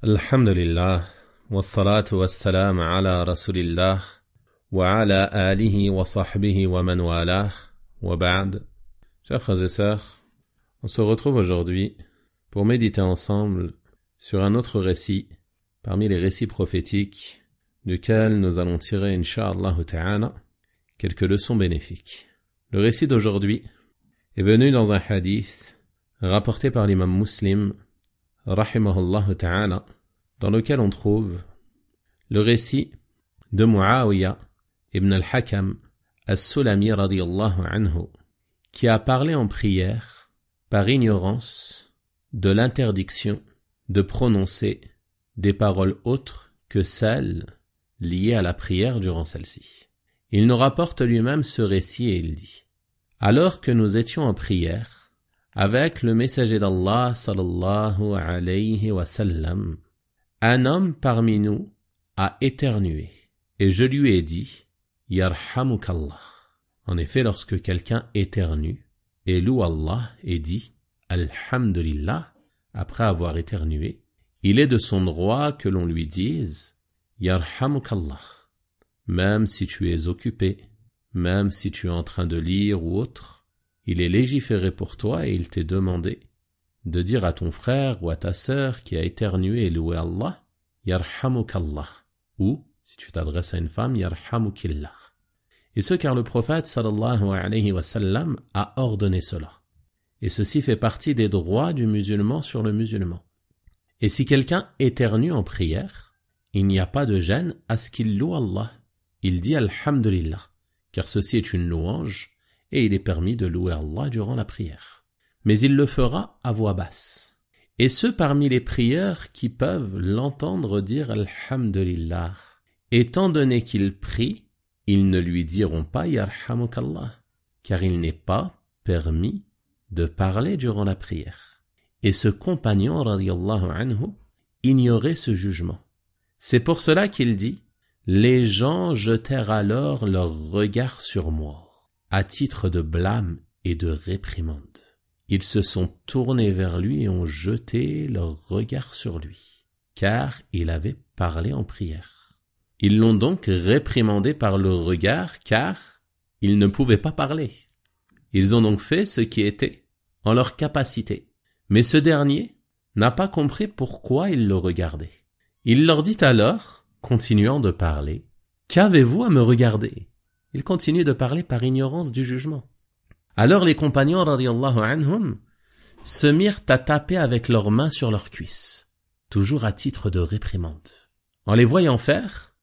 Alhamdulillah, wassalatu wassalam ala rasulillah, wa ala alihi wa sahbihi wa man walah, wa ba'd. Chers frères et sœurs, on se retrouve aujourd'hui pour méditer ensemble sur un autre récit parmi les récits prophétiques duquel nous allons tirer, incha'Allah ta'ala, quelques leçons bénéfiques. Le récit d'aujourd'hui est venu dans un hadith rapporté par l'imam Muslim, rahimahullah ta'ala, dans lequel on trouve le récit de Muawiyah ibn al-Hakam as-Sulami radiyallahu anhu, qui a parlé en prière par ignorance de l'interdiction de prononcer des paroles autres que celles liées à la prière durant celle-ci. Il nous rapporte lui-même ce récit et il dit: alors que nous étions en prière avec le messager d'Allah sallallahu alayhi wa sallam, un homme parmi nous a éternué et je lui ai dit: Yarhamukallah. En effet, lorsque quelqu'un éternue et loue Allah et dit Alhamdulillah après avoir éternué, il est de son droit que l'on lui dise Yarhamukallah, même si tu es occupé, même si tu es en train de lire ou autre. Il est légiféré pour toi et il t'est demandé de dire à ton frère ou à ta sœur qui a éternué et loué Allah, Yarhamukallah, ou, si tu t'adresses à une femme, Yarhamukillah. Et ce car le prophète sallallahu alayhi wa sallam a ordonné cela. Et ceci fait partie des droits du musulman sur le musulman. Et si quelqu'un éternue en prière, il n'y a pas de gêne à ce qu'il loue Allah. Il dit Alhamdulillah, car ceci est une louange, et il est permis de louer Allah durant la prière. Mais il le fera à voix basse. Et ceux parmi les prieurs qui peuvent l'entendre dire Alhamdulillah, étant donné qu'ils prient, ils ne lui diront pas Yarhamukallah, car il n'est pas permis de parler durant la prière. Et ce compagnon, radiyallahu anhu, ignorait ce jugement. C'est pour cela qu'il dit: les gens jetèrent alors leur regard sur moi, à titre de blâme et de réprimande. Ils se sont tournés vers lui et ont jeté leur regard sur lui, car il avait parlé en prière. Ils l'ont donc réprimandé par le regard, car il ne pouvait pas parler. Ils ont donc fait ce qui était en leur capacité. Mais ce dernier n'a pas compris pourquoi il le regardait. Il leur dit alors, continuant de parler: qu'avez-vous à me regarder? Il continue de parler par ignorance du jugement. Alors les compagnons radiyallahu anhum se mirent à taper avec leurs mains sur leurs cuisses, toujours à titre de réprimande. En les voyant faire,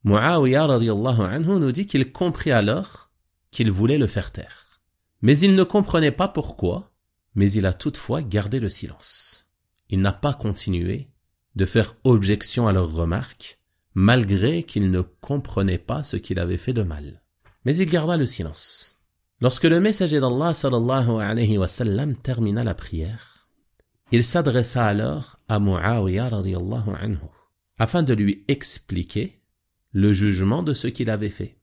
Muawiyah radiyallahu anhu nous dit qu'il comprit alors qu'il voulait le faire taire. Mais il ne comprenait pas pourquoi, mais il a toutefois gardé le silence. Il n'a pas continué de faire objection à leurs remarques, malgré qu'il ne comprenait pas ce qu'il avait fait de mal. Mais il garda le silence. Lorsque le messager d'Allah sallallahu alayhi wa sallam termina la prière, il s'adressa alors à Muawiyah radiyallahu anhu, afin de lui expliquer le jugement de ce qu'il avait fait.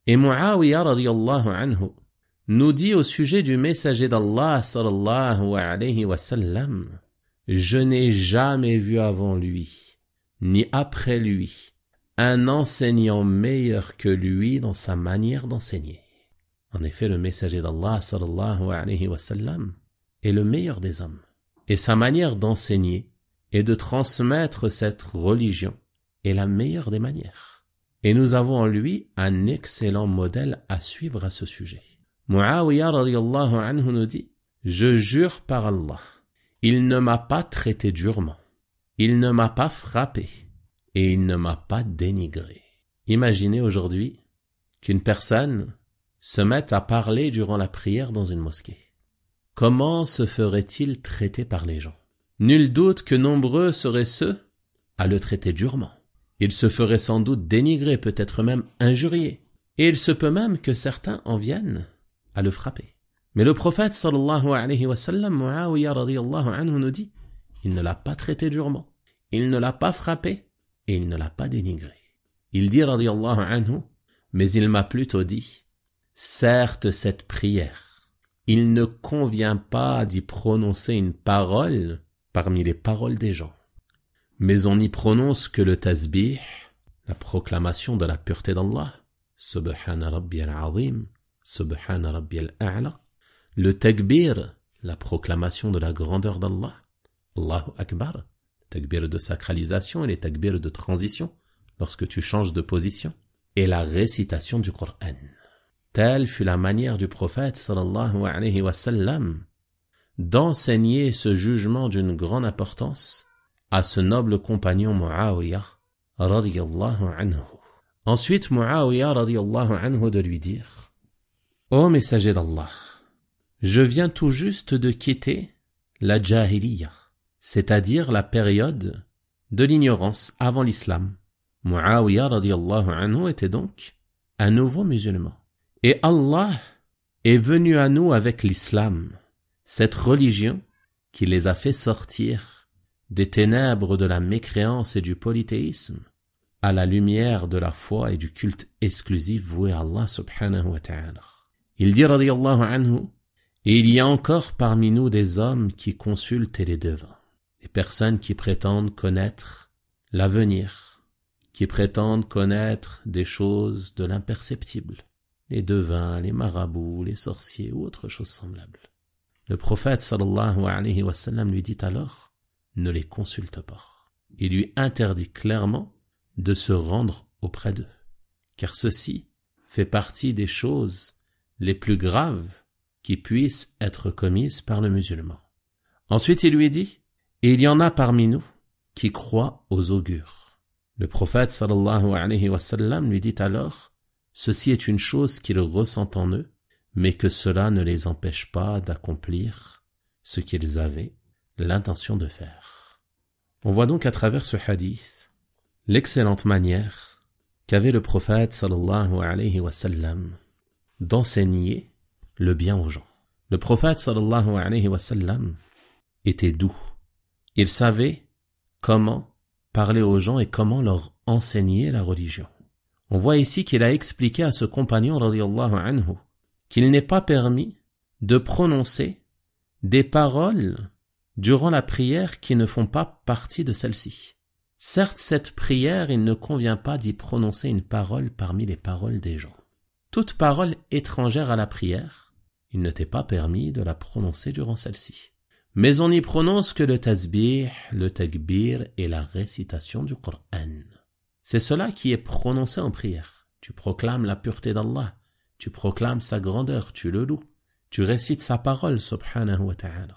Et Muawiyah radiyallahu anhu nous dit au sujet du messager d'Allah sallallahu alayhi wa sallam: je n'ai jamais vu avant lui, ni après lui, un enseignant meilleur que lui dans sa manière d'enseigner. En effet, le messager d'Allah sallallahu alayhi wa sallam est le meilleur des hommes. Et sa manière d'enseigner et de transmettre cette religion est la meilleure des manières. Et nous avons en lui un excellent modèle à suivre à ce sujet. Muawiyah radiyallahu anhu nous dit: je jure par Allah, il ne m'a pas traité durement, il ne m'a pas frappé, et il ne m'a pas dénigré. Imaginez aujourd'hui qu'une personne se mette à parler durant la prière dans une mosquée. Comment se ferait-il traiter par les gens? Nul doute que nombreux seraient ceux à le traiter durement. Il se ferait sans doute dénigrer, peut-être même injurier. Et il se peut même que certains en viennent à le frapper. Mais le prophète sallallahu alayhi wa sallam, Muawiyah radiyallahu anhu, nous dit: il ne l'a pas traité durement, il ne l'a pas frappé, et il ne l'a pas dénigré. Il dit radiyallahu anhu: mais il m'a plutôt dit: certes, cette prière, il ne convient pas d'y prononcer une parole parmi les paroles des gens. mais on n'y prononce que le tasbih, la proclamation de la pureté d'Allah, Subhana Rabbiyal Azim, Subhana Rabbiyal A'la, le takbir, la proclamation de la grandeur d'Allah, Allahu Akbar, le takbir de sacralisation et les takbirs de transition, lorsque tu changes de position, et la récitation du Coran. Telle fut la manière du prophète sallallahu alayhi wa sallam d'enseigner ce jugement d'une grande importance à ce noble compagnon Muawiyah radiyallahu anhu. Ensuite Muawiyah radiyallahu anhu de lui dire: Ô messager d'Allah, je viens tout juste de quitter la jahiliya, c'est-à-dire la période de l'ignorance avant l'islam. Muawiyah radiyallahu anhu était donc un nouveau musulman. Et Allah est venu à nous avec l'islam, cette religion qui les a fait sortir des ténèbres de la mécréance et du polythéisme à la lumière de la foi et du culte exclusif voué à Allah subhanahu wa ta'ala. Il dit radiyallahu anhu: et il y a encore parmi nous des hommes qui consultent les devins, des personnes qui prétendent connaître l'avenir, qui prétendent connaître des choses de l'imperceptible, les devins, les marabouts, les sorciers ou autre chose semblable. Le prophète sallallahu alayhi wa sallam lui dit alors: ne les consulte pas. Il lui interdit clairement de se rendre auprès d'eux, car ceci fait partie des choses les plus graves qui puissent être commises par le musulman. Ensuite il lui dit: et il y en a parmi nous qui croient aux augures. Le prophète sallallahu alayhi wa sallam lui dit alors: ceci est une chose qu'ils ressentent en eux, mais que cela ne les empêche pas d'accomplir ce qu'ils avaient l'intention de faire. On voit donc à travers ce hadith l'excellente manière qu'avait le prophète sallallahu alayhi wa sallam d'enseigner le bien aux gens. Le prophète sallallahu alayhi wa sallam était doux. Il savait comment parler aux gens et comment leur enseigner la religion. On voit ici qu'il a expliqué à ce compagnon radiyallahu anhu qu'il n'est pas permis de prononcer des paroles durant la prière qui ne font pas partie de celle-ci. Certes, cette prière, il ne convient pas d'y prononcer une parole parmi les paroles des gens. Toute parole étrangère à la prière, il ne t'est pas permis de la prononcer durant celle-ci. Mais on n'y prononce que le tasbih, le takbir et la récitation du Coran. C'est cela qui est prononcé en prière. Tu proclames la pureté d'Allah, tu proclames sa grandeur, tu le loues, tu récites sa parole, subhanahu wa ta'ala.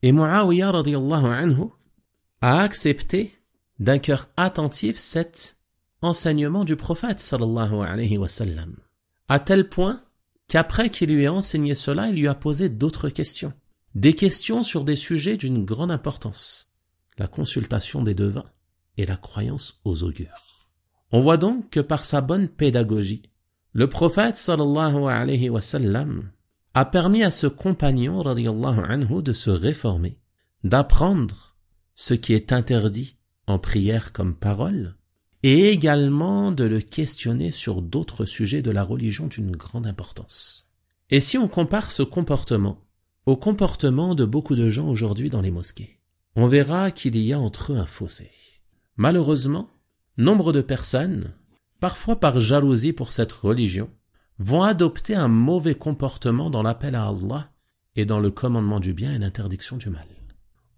Et Muawiyah radiyallahu anhu a accepté d'un cœur attentif cet enseignement du prophète sallallahu alayhi wa sallam, à tel point qu'après qu'il lui ait enseigné cela, il lui a posé d'autres questions. Des questions sur des sujets d'une grande importance, la consultation des devins et la croyance aux augures. On voit donc que par sa bonne pédagogie, le prophète sallallahu alayhi wa sallam a permis à ce compagnon radiyallahu anhu de se réformer, d'apprendre ce qui est interdit en prière comme parole, et également de le questionner sur d'autres sujets de la religion d'une grande importance. Et si on compare ce comportement au comportement de beaucoup de gens aujourd'hui dans les mosquées, on verra qu'il y a entre eux un fossé. Malheureusement, nombre de personnes, parfois par jalousie pour cette religion, vont adopter un mauvais comportement dans l'appel à Allah et dans le commandement du bien et l'interdiction du mal,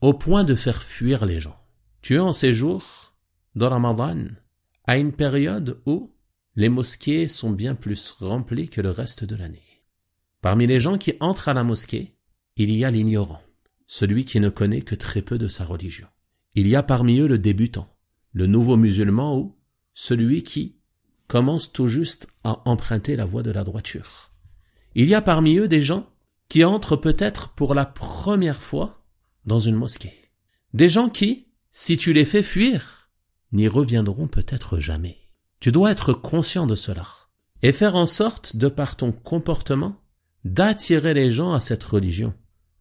au point de faire fuir les gens. Tu es en séjour de Ramadan, à une période où les mosquées sont bien plus remplies que le reste de l'année. Parmi les gens qui entrent à la mosquée, il y a l'ignorant, celui qui ne connaît que très peu de sa religion. Il y a parmi eux le débutant, le nouveau musulman ou celui qui commence tout juste à emprunter la voie de la droiture. Il y a parmi eux des gens qui entrent peut-être pour la première fois dans une mosquée. Des gens qui, si tu les fais fuir, n'y reviendront peut-être jamais. Tu dois être conscient de cela et faire en sorte, de par ton comportement, d'attirer les gens à cette religion,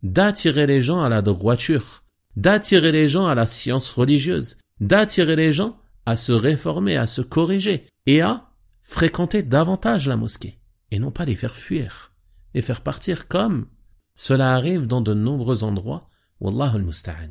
d'attirer les gens à la droiture, d'attirer les gens à la science religieuse, d'attirer les gens à se réformer, à se corriger et à fréquenter davantage la mosquée et non pas les faire fuir, les faire partir comme cela arrive dans de nombreux endroits. Wallahu al-musta'an.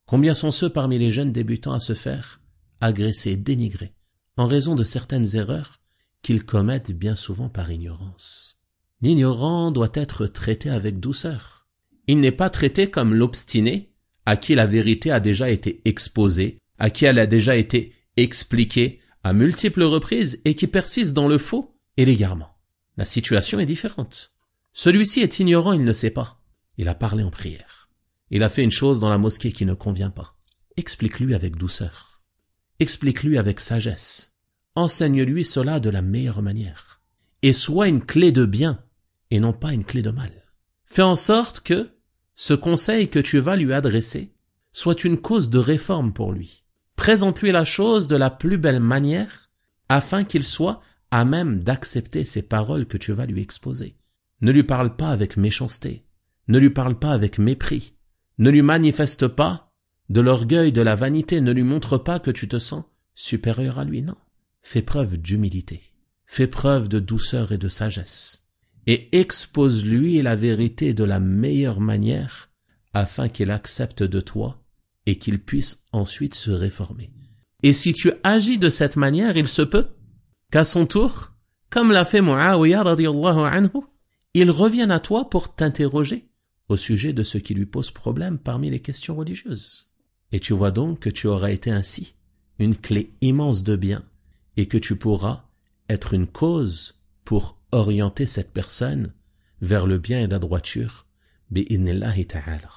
Combien sont ceux parmi les jeunes débutants à se faire agresser, dénigrer, en raison de certaines erreurs qu'ils commettent bien souvent par ignorance. L'ignorant doit être traité avec douceur. Il n'est pas traité comme l'obstiné, à qui la vérité a déjà été exposée, à qui elle a déjà été expliquée à multiples reprises et qui persiste dans le faux et l'égarement. La situation est différente. Celui-ci est ignorant, il ne sait pas. Il a parlé en prière. Il a fait une chose dans la mosquée qui ne convient pas. Explique-lui avec douceur. Explique-lui avec sagesse. Enseigne-lui cela de la meilleure manière. Et sois une clé de bien et non pas une clé de mal. Fais en sorte que ce conseil que tu vas lui adresser soit une cause de réforme pour lui. Présente-lui la chose de la plus belle manière afin qu'il soit à même d'accepter ces paroles que tu vas lui exposer. Ne lui parle pas avec méchanceté. Ne lui parle pas avec mépris. Ne lui manifeste pas de l'orgueil, de la vanité. Ne lui montre pas que tu te sens supérieur à lui. Non. Fais preuve d'humilité. Fais preuve de douceur et de sagesse. Et expose-lui la vérité de la meilleure manière afin qu'il accepte de toi et qu'il puisse ensuite se réformer. Et si tu agis de cette manière, il se peut qu'à son tour, comme l'a fait Muawiya radiyallahu anhu, il revienne à toi pour t'interroger au sujet de ce qui lui pose problème parmi les questions religieuses. Et tu vois donc que tu auras été ainsi une clé immense de bien et que tu pourras être une cause pour orienter cette personne vers le bien et la droiture, bi'idhnillahi ta'ala.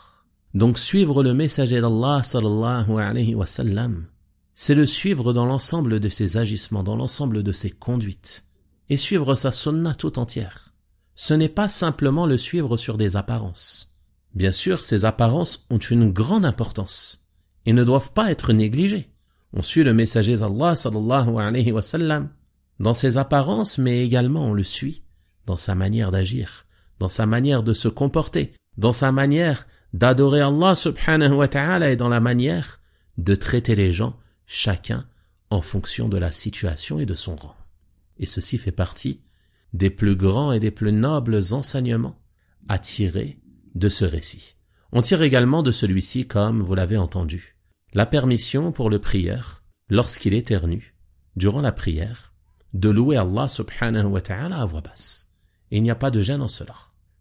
Donc suivre le messager d'Allah sallallahu alayhi wa sallam, c'est le suivre dans l'ensemble de ses agissements, dans l'ensemble de ses conduites, et suivre sa sunna tout entière. Ce n'est pas simplement le suivre sur des apparences. Bien sûr, ces apparences ont une grande importance et ne doivent pas être négligées. On suit le messager d'Allah sallallahu alayhi wa sallam dans ses apparences, mais également on le suit dans sa manière d'agir, dans sa manière de se comporter, dans sa manière d'adorer Allah subhanahu wa ta'ala et dans la manière de traiter les gens, chacun en fonction de la situation et de son rang. Et ceci fait partie des plus grands et des plus nobles enseignements à tirer de ce récit. On tire également de celui-ci, comme vous l'avez entendu, la permission pour le prieur, lorsqu'il éternue, durant la prière, de louer Allah subhanahu wa ta'ala à voix basse. Et il n'y a pas de gêne en cela.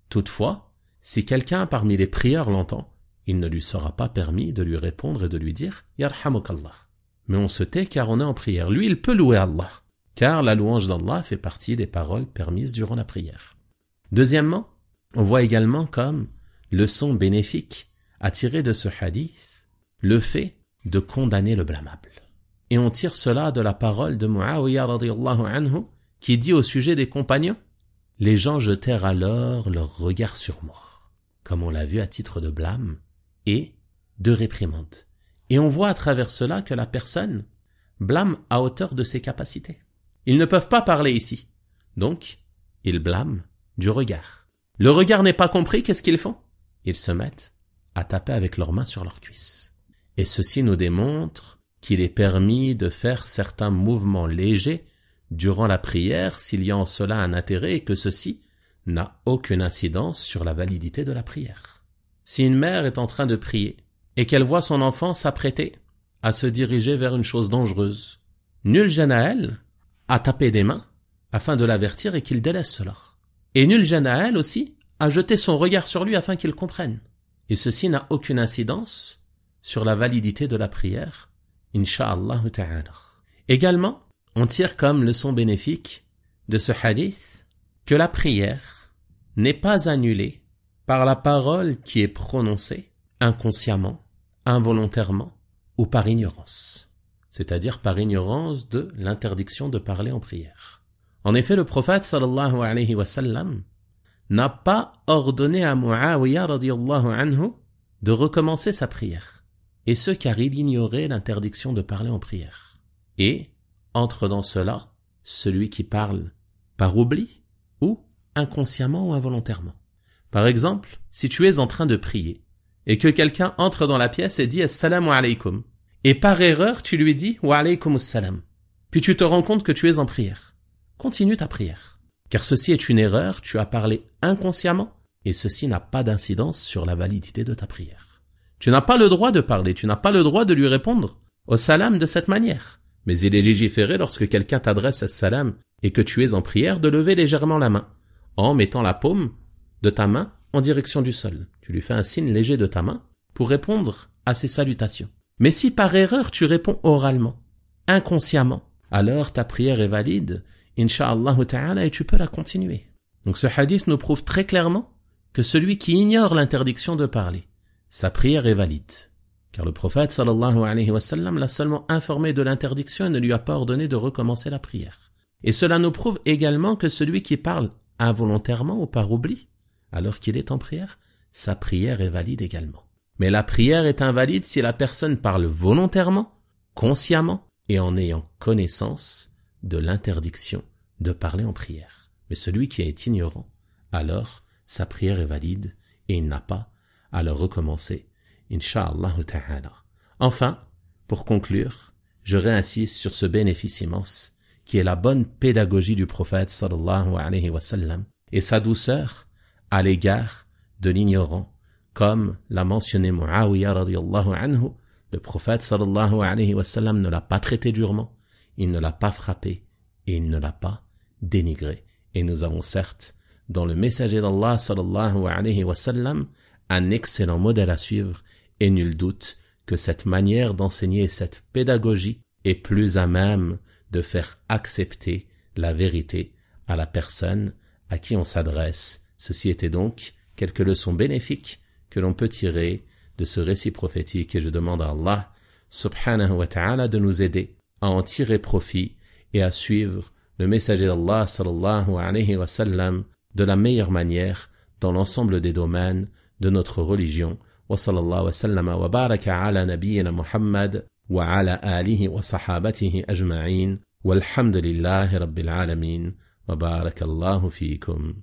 Toutefois, si quelqu'un parmi les prieurs l'entend, il ne lui sera pas permis de lui répondre et de lui dire « Yarhamukallah ». Mais on se tait car on est en prière. Lui, il peut louer Allah, car la louange d'Allah fait partie des paroles permises durant la prière. Deuxièmement, on voit également comme leçon bénéfique à tirer de ce hadith le fait de condamner le blâmable. Et on tire cela de la parole de Muawiya radiyallahu anhu qui dit au sujet des compagnons « Les gens jetèrent alors leur regard sur moi », comme on l'a vu à titre de blâme et de réprimande. Et on voit à travers cela que la personne blâme à hauteur de ses capacités. Ils ne peuvent pas parler ici. Donc, ils blâment du regard. Le regard n'est pas compris, qu'est-ce qu'ils font? Ils se mettent à taper avec leurs mains sur leurs cuisses. Et ceci nous démontre qu'il est permis de faire certains mouvements légers durant la prière s'il y a en cela un intérêt et que ceci n'a aucune incidence sur la validité de la prière. Si une mère est en train de prier et qu'elle voit son enfant s'apprêter à se diriger vers une chose dangereuse, nul gêne à elle à taper des mains afin de l'avertir et qu'il délaisse cela. Et nul gêne à elle aussi à jeter son regard sur lui afin qu'il comprenne. Et ceci n'a aucune incidence sur la validité de la prière, incha'Allah ta'ala. Également, on tire comme leçon bénéfique de ce hadith que la prière n'est pas annulée par la parole qui est prononcée inconsciemment, involontairement ou par ignorance, c'est-à-dire par ignorance de l'interdiction de parler en prière. En effet, le prophète sallallahu alayhi wa sallam n'a pas ordonné à Muawiya radiyallahu anhu de recommencer sa prière, et ce car il ignorait l'interdiction de parler en prière. Et entre dans cela celui qui parle par oubli ou inconsciemment ou involontairement. Par exemple, si tu es en train de prier et que quelqu'un entre dans la pièce et dit « Assalamu alaykum » et par erreur tu lui dis « Wa alaykum assalam » puis tu te rends compte que tu es en prière. Continue ta prière, car ceci est une erreur, tu as parlé inconsciemment et ceci n'a pas d'incidence sur la validité de ta prière. Tu n'as pas le droit de parler, tu n'as pas le droit de lui répondre au salam de cette manière. Mais il est légiféré lorsque quelqu'un t'adresse as-salam et que tu es en prière de lever légèrement la main, en mettant la paume de ta main en direction du sol. Tu lui fais un signe léger de ta main pour répondre à ses salutations. Mais si par erreur tu réponds oralement, inconsciemment, alors ta prière est valide, incha'Allah ta'ala, et tu peux la continuer. Donc ce hadith nous prouve très clairement que celui qui ignore l'interdiction de parler, sa prière est valide. Car le prophète sallallahu alayhi wa sallam l'a seulement informé de l'interdiction et ne lui a pas ordonné de recommencer la prière. Et cela nous prouve également que celui qui parle involontairement ou par oubli, alors qu'il est en prière, sa prière est valide également. Mais la prière est invalide si la personne parle volontairement, consciemment et en ayant connaissance de l'interdiction de parler en prière. Mais celui qui est ignorant, alors sa prière est valide et il n'a pas à le recommencer, incha'Allah ta'ala. Enfin, pour conclure, je réinsiste sur ce bénéfice immense qui est la bonne pédagogie du prophète sallallahu alayhi wa sallam et sa douceur à l'égard de l'ignorant, comme l'a mentionné Muawiyah radiyallahu anhu. Le prophète sallallahu alayhi wa sallam ne l'a pas traité durement, il ne l'a pas frappé et il ne l'a pas dénigré. Et nous avons certes, dans le messager d'Allah sallallahu alayhi wa sallam, un excellent modèle à suivre et nul doute que cette manière d'enseigner cette pédagogie est plus à même de faire accepter la vérité à la personne à qui on s'adresse. Ceci était donc quelques leçons bénéfiques que l'on peut tirer de ce récit prophétique et je demande à Allah subhanahu wa ta'ala de nous aider à en tirer profit et à suivre le messager d'Allah sallallahu alayhi wa sallam de la meilleure manière dans l'ensemble des domaines de notre religion. Wa sallallahu wa sallama wa baraka ala nabiyyina Muhammad wa ala alihi wa sahabatihi ajma'in walhamdulillahi rabbil alamin wa barakallahu fiikum.